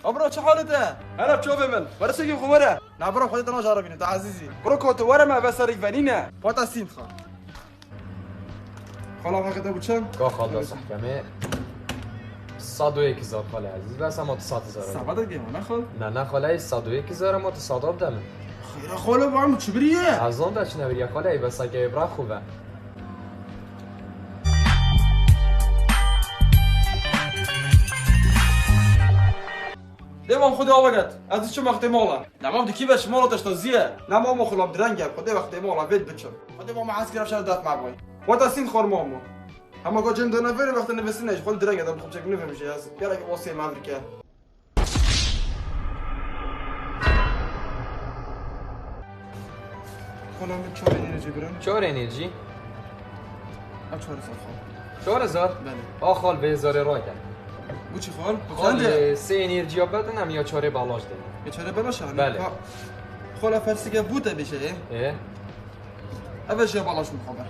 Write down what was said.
ابرو چه حالته؟ انا بشوف من ورسك خمره لا برو خودت ناجا ببینید تو عزیزی. برو كوت ورا ما بسرك فنينه فاتا سين خال. خالا حقیقتا بود چند؟ که خالداس حکمه 101,000 خاله عزیز بس اما 100,000 سبادا گیم نه خال؟ نه خاله 101,000 اما 100 دادم خیره خاله با هم چی بریه؟ از اون داشت نبری خاله ای بس که ابرا خوبه دیوام خدا وقت از چه وقت مالا نمام دکی بش مالا تشتازیه نمام خلاب درنگه خدا وقت مالا بيت بچم خدا ما معسكر افشار دات مع باي وتا سين خور مامو اما جو جند نفر وقت نفسناش خل درنگه دم خب چک نفهم شي از يلا وصي مع امريكا خلا من 4 انرژی برم 4 انرژی 4 صفحه 4000 بله آخال به 1000 رای ده بو چی خال خال 3 انرژی ها بدنم یا 4 بالاش ده بیچاره بلاشه بله خلا فرسی که بوده بشه اه اول شيء بالاش مخابر